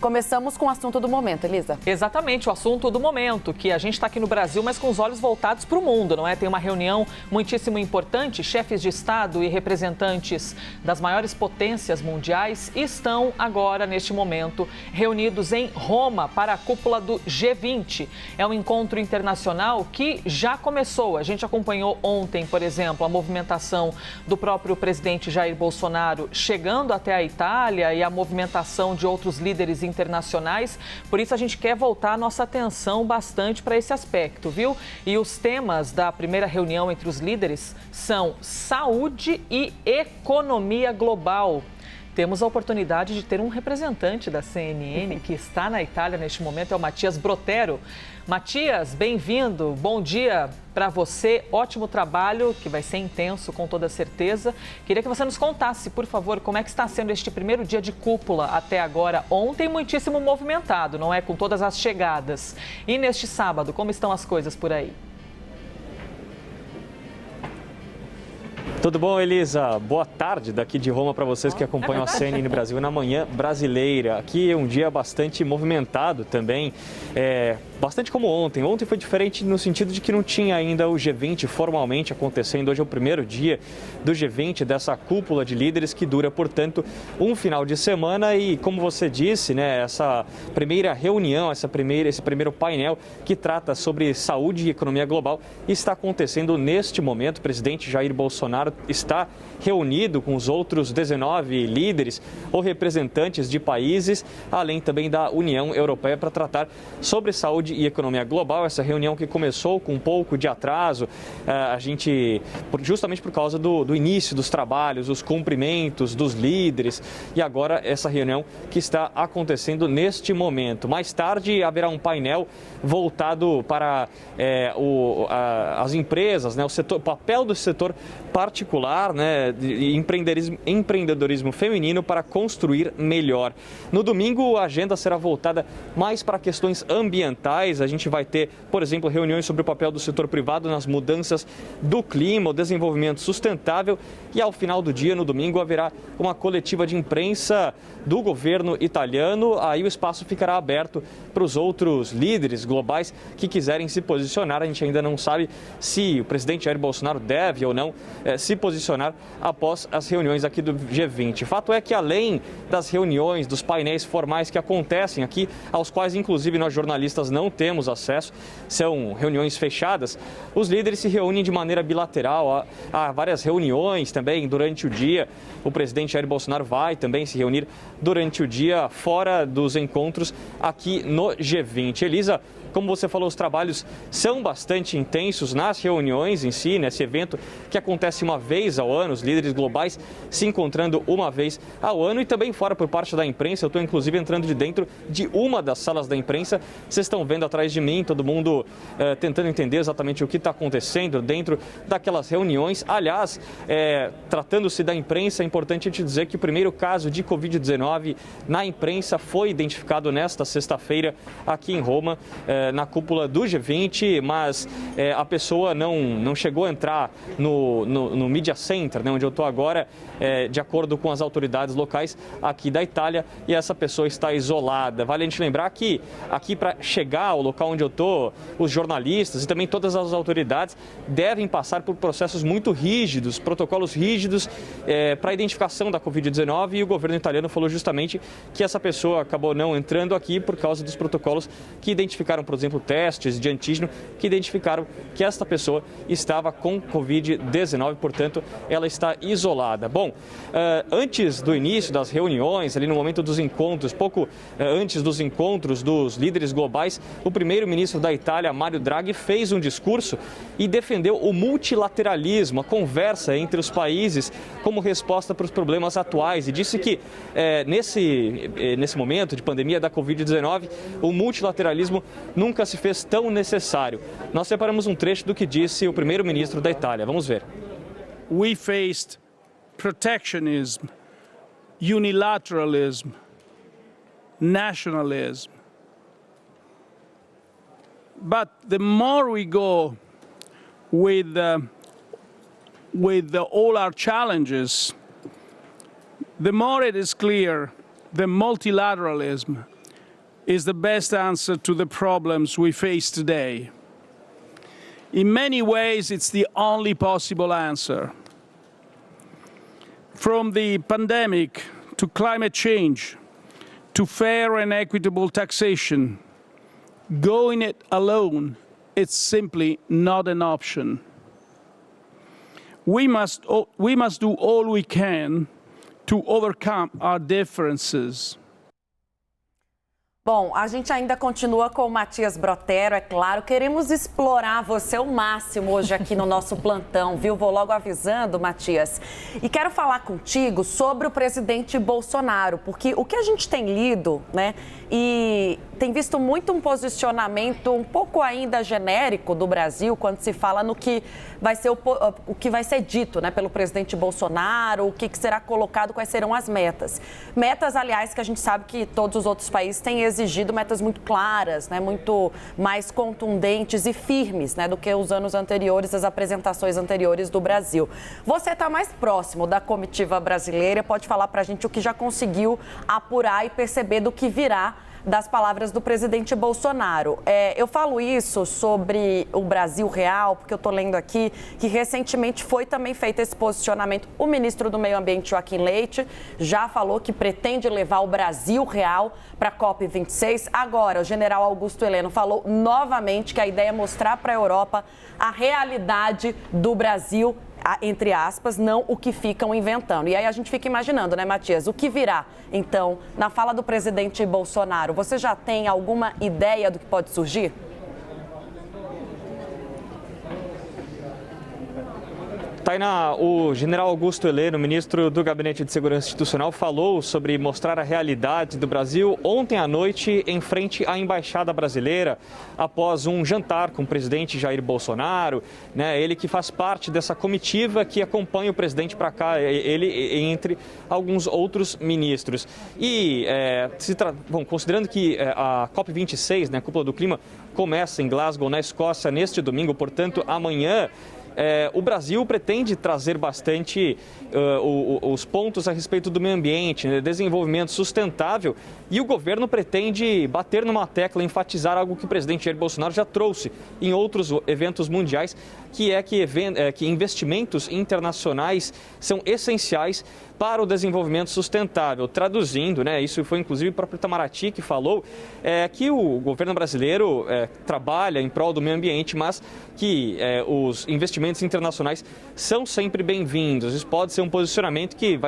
Começamos com o assunto do momento, Elisa. Exatamente, o assunto do momento, que a gente está aqui no Brasil, mas com os olhos voltados para o mundo, não é? Tem uma reunião muitíssimo importante, chefes de Estado e representantes das maiores potências mundiais estão agora, neste momento, reunidos em Roma para a cúpula do G20. É um encontro internacional que já começou. A gente acompanhou ontem, por exemplo, a movimentação do próprio presidente Jair Bolsonaro chegando até a Itália e a movimentação de outros líderes internacionais, por isso a gente quer voltar a nossa atenção bastante para esse aspecto, viu? E os temas da primeira reunião entre os líderes são saúde e economia global. Temos a oportunidade de ter um representante da CNN que está na Itália neste momento, é o Matias Brotero. Matias, bem-vindo, bom dia para você, ótimo trabalho, que vai ser intenso com toda certeza. Queria que você nos contasse, por favor, como é que está sendo este primeiro dia de cúpula até agora. Ontem, muitíssimo movimentado, não é? Com todas as chegadas. E neste sábado, como estão as coisas por aí? Tudo bom, Elisa? Boa tarde daqui de Roma para vocês que acompanham a CNN Brasil na manhã brasileira. Aqui é um dia bastante movimentado também, bastante como ontem. Ontem foi diferente no sentido de que não tinha ainda o G20 formalmente acontecendo. Hoje é o primeiro dia do G20, dessa cúpula de líderes que dura, portanto, um final de semana. E como você disse, né, essa primeira reunião, esse primeiro painel que trata sobre saúde e economia global está acontecendo neste momento. O presidente Jair Bolsonaro está reunido com os outros 19 líderes ou representantes de países, além também da União Europeia, para tratar sobre saúde e economia global. Essa reunião que começou com um pouco de atraso, justamente por causa do início dos trabalhos, os cumprimentos dos líderes, e agora essa reunião que está acontecendo neste momento. Mais tarde haverá um painel voltado para as empresas, né, o papel do setor particular, né, de empreendedorismo feminino para construir melhor. No domingo, a agenda será voltada mais para questões ambientais. A gente vai ter, por exemplo, reuniões sobre o papel do setor privado nas mudanças do clima, o desenvolvimento sustentável, e ao final do dia, no domingo, haverá uma coletiva de imprensa do governo italiano. Aí o espaço ficará aberto para os outros líderes globais que quiserem se posicionar. A gente ainda não sabe se o presidente Jair Bolsonaro deve ou não se posicionar após as reuniões aqui do G20. Fato é que, além das reuniões, dos painéis formais que acontecem aqui, aos quais inclusive nós jornalistas não temos acesso, são reuniões fechadas, os líderes se reúnem de maneira bilateral. Há várias reuniões também durante o dia. O presidente Jair Bolsonaro vai também se reunir durante o dia fora dos encontros aqui no G20. Elisa, como você falou, os trabalhos são bastante intensos nas reuniões em si, nesse evento que acontece uma vez ao ano, os líderes globais se encontrando uma vez ao ano, e também fora por parte da imprensa. Eu estou inclusive entrando de dentro de uma das salas da imprensa. Vocês estão vendo atrás de mim, todo mundo tentando entender exatamente o que está acontecendo dentro daquelas reuniões. Aliás, tratando-se da imprensa, é importante te dizer que o primeiro caso de Covid-19 na imprensa foi identificado nesta sexta-feira aqui em Roma, na cúpula do G20, mas a pessoa não chegou a entrar no Media Center, né, onde eu estou agora, de acordo com as autoridades locais aqui da Itália, e essa pessoa está isolada. Vale a gente lembrar que aqui, para chegar ao local onde eu estou, os jornalistas e também todas as autoridades devem passar por processos muito rígidos, protocolos rígidos para a identificação da Covid-19, e o governo italiano falou justamente que essa pessoa acabou não entrando aqui por causa dos protocolos que identificaram, por exemplo, testes de antígeno que identificaram que esta pessoa estava com Covid-19, portanto, ela está isolada. Bom, antes do início das reuniões, ali no momento dos encontros, pouco antes dos encontros dos líderes globais, o primeiro-ministro da Itália, Mario Draghi, fez um discurso e defendeu o multilateralismo, a conversa entre os países como resposta para os problemas atuais, e disse que nesse momento de pandemia da Covid-19, o multilateralismo nunca se fez tão necessário. Nós separamos um trecho do que disse o primeiro-ministro da Itália. Vamos ver. We faced protectionism, unilateralism, nationalism. But the more we go with all our challenges, the more it is clear that multilateralism is the best answer to the problems we face today. In many ways, it's the only possible answer. From the pandemic to climate change to fair and equitable taxation, going it alone, it's simply not an option. We must do all we can to overcome our differences. Bom, a gente ainda continua com o Matias Brotero, é claro. Queremos explorar você ao máximo hoje aqui no nosso plantão, viu? Vou logo avisando, Matias. E quero falar contigo sobre o presidente Bolsonaro, porque o que a gente tem lido, né, e tem visto muito um posicionamento um pouco ainda genérico do Brasil quando se fala no que vai ser o que vai ser dito, né, pelo presidente Bolsonaro, o que será colocado, quais serão as metas. Metas, aliás, que a gente sabe que todos os outros países têm exigido metas muito claras, né, muito mais contundentes e firmes, né, do que os anos anteriores, as apresentações anteriores do Brasil. Você está mais próximo da comitiva brasileira, pode falar para a gente o que já conseguiu apurar e perceber do que virá das palavras do presidente Bolsonaro. Eu falo isso sobre o Brasil Real, porque eu estou lendo aqui que recentemente foi também feito esse posicionamento. O ministro do Meio Ambiente, Joaquim Leite, já falou que pretende levar o Brasil Real para a COP26. Agora, o general Augusto Heleno falou novamente que a ideia é mostrar para a Europa a realidade do Brasil, entre aspas, não o que ficam inventando. E aí a gente fica imaginando, né, Matias, o que virá, então, na fala do presidente Bolsonaro? Você já tem alguma ideia do que pode surgir? Tainá, o general Augusto Heleno, ministro do Gabinete de Segurança Institucional, falou sobre mostrar a realidade do Brasil ontem à noite em frente à Embaixada Brasileira, após um jantar com o presidente Jair Bolsonaro, né? Ele que faz parte dessa comitiva que acompanha o presidente para cá, ele entre alguns outros ministros. E, considerando que a COP26, né, a Cúpula do Clima, começa em Glasgow, na Escócia, neste domingo, portanto, amanhã, o Brasil pretende trazer bastante os pontos a respeito do meio ambiente, né, desenvolvimento sustentável, e o governo pretende bater numa tecla, enfatizar algo que o presidente Jair Bolsonaro já trouxe em outros eventos mundiais, que é que investimentos internacionais são essenciais para o desenvolvimento sustentável. Traduzindo, né, isso foi inclusive o próprio Itamaraty que falou, que o governo brasileiro trabalha em prol do meio ambiente, mas que os investimentos internacionais são sempre bem-vindos. Isso pode ser um posicionamento que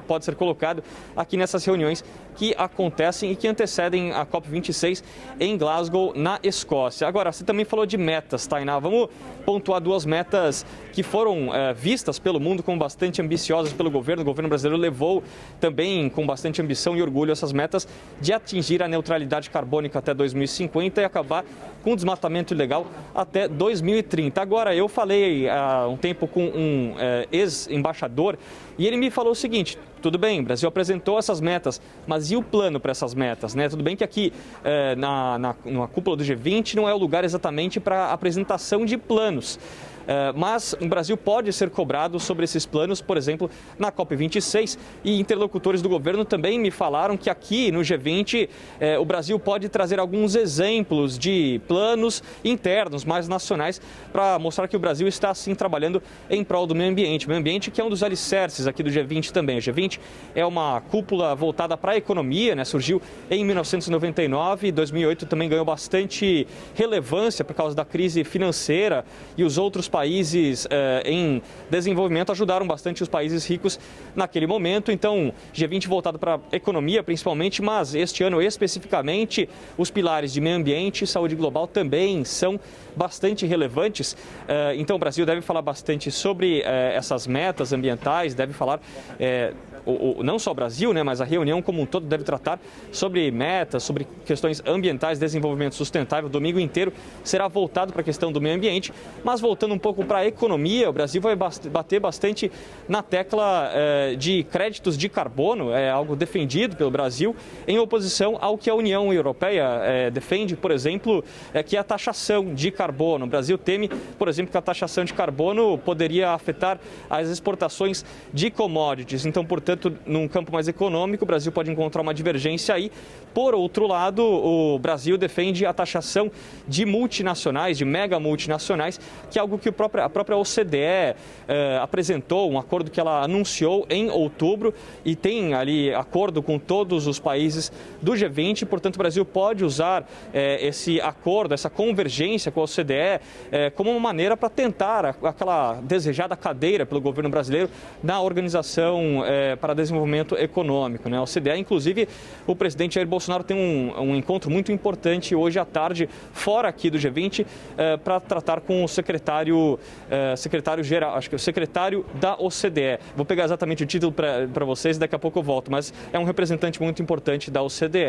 pode ser colocado aqui nessas reuniões que acontecem e que antecedem a COP26 em Glasgow, na Escócia. Agora, você também falou de metas, Tainá. Vamos pontuar duas metas que foram vistas pelo mundo como bastante ambiciosas pelo governo. O governo brasileiro levou também com bastante ambição e orgulho essas metas de atingir a neutralidade carbônica até 2050 e acabar com o desmatamento ilegal até 2030. Agora, eu falei há um tempo com um ex-embaixador e ele me falou o seguinte: tudo bem, o Brasil apresentou essas metas, mas e o plano para essas metas, né? Tudo bem que aqui na cúpula do G20 não é o lugar exatamente para apresentação de planos. Mas o Brasil pode ser cobrado sobre esses planos, por exemplo, na COP26, e interlocutores do governo também me falaram que aqui no G20 o Brasil pode trazer alguns exemplos de planos internos, mais nacionais, para mostrar que o Brasil está, sim, trabalhando em prol do meio ambiente que é um dos alicerces aqui do G20 também. O G20 é uma cúpula voltada para a economia, né? Surgiu em 1999 e 2008 também ganhou bastante relevância por causa da crise financeira, e os outros países em desenvolvimento ajudaram bastante os países ricos naquele momento. Então, G20 voltado para a economia principalmente, mas este ano especificamente os pilares de meio ambiente e saúde global também são bastante relevantes. Então, o Brasil deve falar bastante sobre essas metas ambientais, deve falar não só o Brasil, né, mas a reunião como um todo deve tratar sobre metas, sobre questões ambientais, desenvolvimento sustentável. O domingo inteiro será voltado para a questão do meio ambiente, mas voltando um pouco para a economia, o Brasil vai bater bastante na tecla de créditos de carbono, é algo defendido pelo Brasil, em oposição ao que a União Europeia defende, por exemplo, que é a taxação de carbono. O Brasil teme, por exemplo, que a taxação de carbono poderia afetar as exportações de commodities. Então, portanto, portanto, num campo mais econômico, o Brasil pode encontrar uma divergência aí. Por outro lado, o Brasil defende a taxação de multinacionais, de mega multinacionais, que é algo que a própria OCDE apresentou, um acordo que ela anunciou em outubro e tem ali acordo com todos os países do G20. Portanto, o Brasil pode usar esse acordo, essa convergência com a OCDE como uma maneira para tentar aquela desejada cadeira pelo governo brasileiro na Organização para Desenvolvimento Econômico, né? A OCDE, inclusive, o presidente Jair Bolsonaro tem um encontro muito importante hoje à tarde, fora aqui do G20, para tratar com o secretário-geral, acho que é o secretário da OCDE. Vou pegar exatamente o título para vocês, daqui a pouco eu volto, mas é um representante muito importante da OCDE.